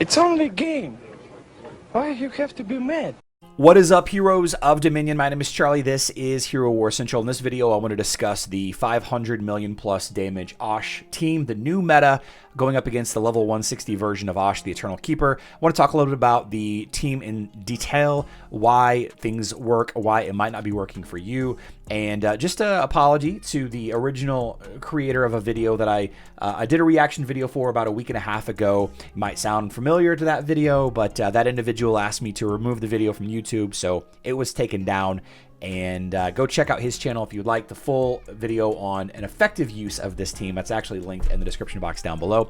It's only a game. Why you have to be mad? What is up, heroes of Dominion? My name is Charlie. This is Hero War Central. In this video, I want to discuss the 500 million plus damage Ashe team, the new meta going up against the level 160 version of Ashe, the Eternal Keeper. I want to talk a little bit about the team in detail, why things work, why it might not be working for you, and just an apology to the original creator of a video that I did a reaction video for about a week and a half ago. It might sound familiar to that video, but that individual asked me to remove the video from YouTube, so it was taken down. And go check out his channel if you'd like the full video on an effective use of this team. That's actually linked in the description box down below.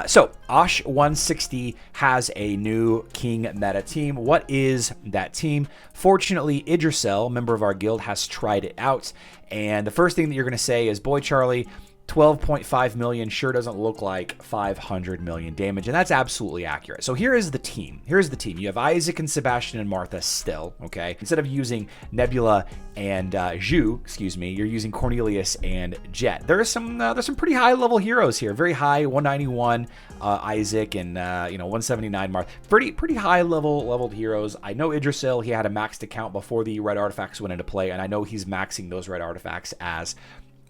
So Ashe 160 has a new King meta team. What is that team? Fortunately, Idrisel, member of our guild, has tried it out. And the first thing that you're going to say is, boy, Charlie, 12.5 million sure doesn't look like 500 million damage, and that's absolutely accurate. So here is the team. Here's the team. You have Isaac and Sebastian and Martha still, okay? Instead of using Nebula and Zhu, excuse me, you're using Cornelius and Jet. There's some pretty high level heroes here. Very high, 191 Isaac and 179 Martha. Pretty high leveled heroes. I know Idrisel, he had a maxed account before the red artifacts went into play, and I know he's maxing those red artifacts as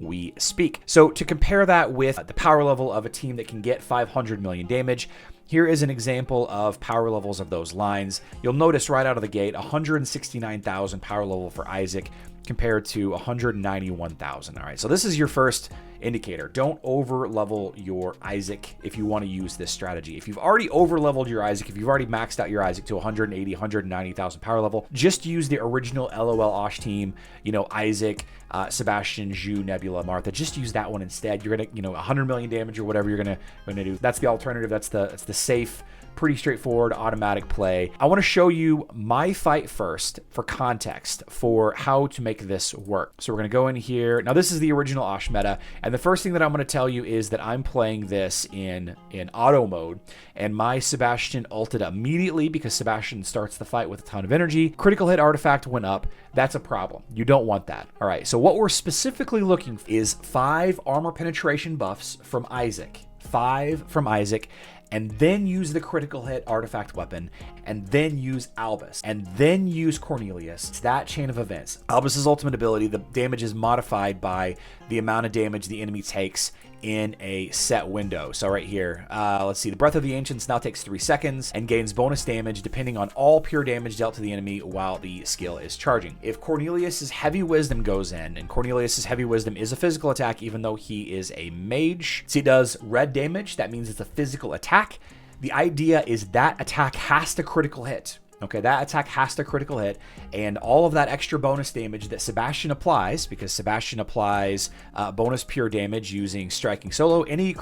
we speak. So to compare that with the power level of a team that can get 500 million damage, here is an example of power levels of those lines. You'll notice right out of the gate, 169,000 power level for Isaac compared to 191,000. All right, so this is your first indicator. Don't over level your Isaac if you want to use this strategy. If you've already over leveled your Isaac, if you've already maxed out your Isaac to 180, 190,000 power level, just use the original LOL Ashe team, Isaac, Sebastian, Zhu, Nebula, Martha. Just use that one instead. You're gonna, 100 million damage or whatever you're gonna do. That's the alternative. That's the safe, pretty straightforward automatic play. I want to show you my fight first for context for how to make this work. So we're going to go in here. Now this is the original Ashe meta, and the first thing that I'm going to tell you is that I'm playing this in auto mode, and my Sebastian ulted immediately because Sebastian starts the fight with a ton of energy. Critical hit artifact went up. That's a problem. You don't want that. All right, so what we're specifically looking for is 5 armor penetration buffs from Isaac. 5 from Isaac, and then use the critical hit artifact weapon, and then use Albus, and then use Cornelius. It's that chain of events. Albus's ultimate ability, the damage is modified by the amount of damage the enemy takes in a set window. So right here, let's see, the Breath of the Ancients now takes 3 seconds and gains bonus damage depending on all pure damage dealt to the enemy while the skill is charging. If Cornelius's Heavy Wisdom goes in, and Cornelius's Heavy Wisdom is a physical attack even though he is a mage, see, it does red damage. That means it's a physical attack. The idea is that attack has to critical hit. Okay, that attack has to critical hit, and all of that extra bonus damage that Sebastian applies, because Sebastian applies bonus pure damage using striking solo. Any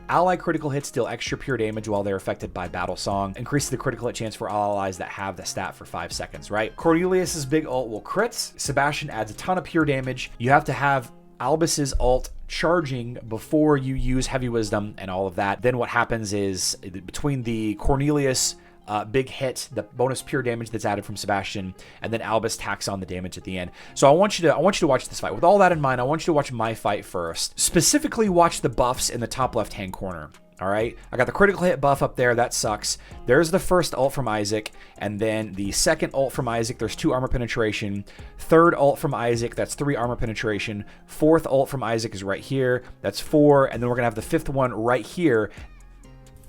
ally critical hits deal extra pure damage while they're affected by battle song. Increases the critical hit chance for all allies that have the stat for 5 seconds, right? Cornelius's big ult will crits. Sebastian adds a ton of pure damage. You have to have Albus's ult charging before you use Heavy Wisdom and all of that. Then what happens is between the Cornelius big hit, the bonus pure damage that's added from Sebastian, and then Albus tacks on the damage at the end. So I want you to watch this fight. With all that in mind, I want you to watch my fight first. Specifically, watch the buffs in the top left-hand corner. All right, I got the critical hit buff up there. That sucks. There's the first ult from Isaac, and then the second ult from Isaac, there's 2 armor penetration. Third ult from Isaac, that's 3 armor penetration. Fourth ult from Isaac is right here. That's 4, and then we're gonna have the 5th one right here,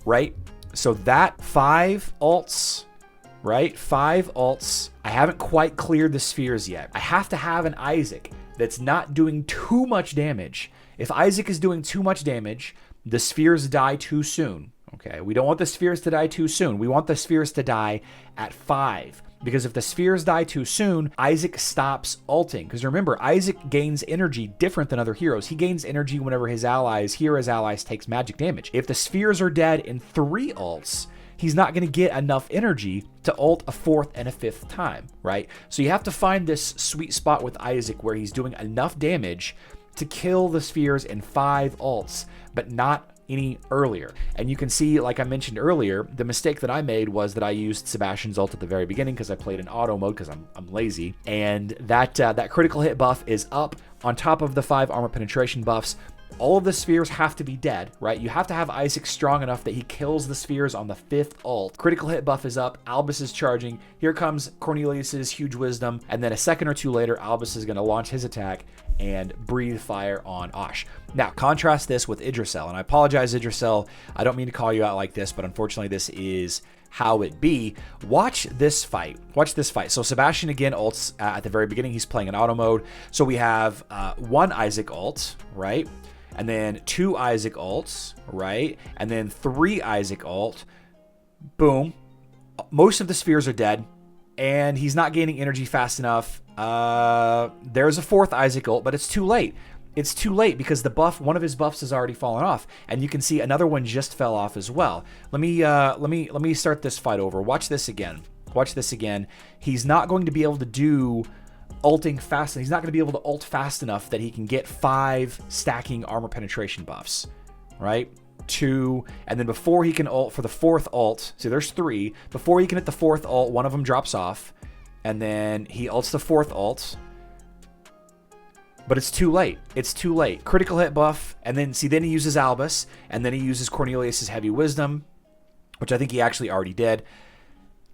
right? So that 5 ults, right? 5 ults. I haven't quite cleared the spheres yet. I have to have an Isaac that's not doing too much damage. If Isaac is doing too much damage, the spheres die too soon. Okay, we don't want the spheres to die too soon. We want the spheres to die at 5. Because if the spheres die too soon, Isaac stops ulting. Because remember, Isaac gains energy different than other heroes. He gains energy whenever his allies takes magic damage. If the spheres are dead in 3 ults, he's not going to get enough energy to ult a 4th and a 5th time, right? So you have to find this sweet spot with Isaac where he's doing enough damage to kill the spheres in 5 ults, but not any earlier. And you can see, like I mentioned earlier, the mistake that I made was that I used Sebastian's ult at the very beginning because I played in auto mode because I'm lazy. And that critical hit buff is up on top of the 5 armor penetration buffs. all of the spheres have to be dead, right? You have to have Isaac strong enough that he kills the spheres on the 5th ult. Critical hit buff is up. Albus is charging. Here comes Cornelius's huge wisdom. And then a second or two later, Albus is going to launch his attack and breathe fire on Osh. Now, contrast this with Idrisel. And I apologize, Idrisel. I don't mean to call you out like this, but unfortunately, this is how it be. Watch this fight. Watch this fight. So Sebastian again ults at the very beginning. He's playing in auto mode. So we have one Isaac ult, right? And then 2 Isaac ults, right? And then 3 Isaac ult. Boom. Most of the spheres are dead. And he's not gaining energy fast enough. There's a 4th Isaac ult, but it's too late. It's too late because the buff, one of his buffs has already fallen off. And you can see another one just fell off as well. Let me start this fight over. Watch this again. Watch this again. He's not going to be able to do ulting fast. He's not going to be able to ult fast enough that he can get 5 stacking armor penetration buffs, right? 2, and then before he can ult for the 4th ult, so there's 3. Before he can hit the 4th ult, one of them drops off, and then he ults the 4th ult. But it's too late. It's too late. Critical hit buff, and then see, then he uses Albus, and then he uses Cornelius's heavy wisdom, which I think he actually already did.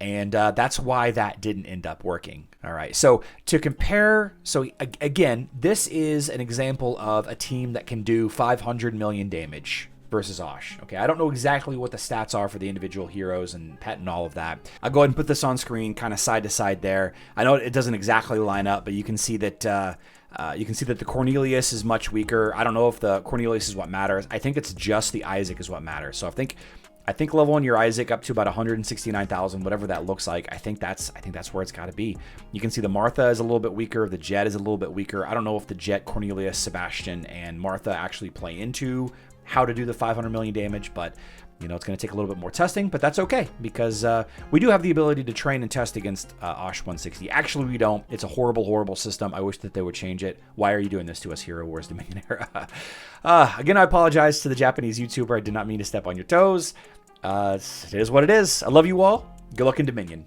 And that's why that didn't end up working. All right. So to compare, so again, this is an example of a team that can do 500 million damage versus Osh. Okay. I don't know exactly what the stats are for the individual heroes and pet and all of that. I'll go ahead and put this on screen, kind of side to side there. I know it doesn't exactly line up, but you can see that the Cornelius is much weaker. I don't know if the Cornelius is what matters. I think it's just the Isaac is what matters. So I think leveling your Isaac up to about 169,000, whatever that looks like, I think that's where it's got to be. You can see the Martha is a little bit weaker, the Jet is a little bit weaker. I don't know if the Jet, Cornelius, Sebastian, and Martha actually play into how to do the 500 million damage, but you know, it's going to take a little bit more testing, but that's okay because we do have the ability to train and test against Osh 160. Actually, we don't. It's a horrible, horrible system. I wish that they would change it. Why are you doing this to us, Hero Wars Dominion Era? Again, I apologize to the Japanese YouTuber. I did not mean to step on your toes. It is what it is. I love you all. Good luck in Dominion.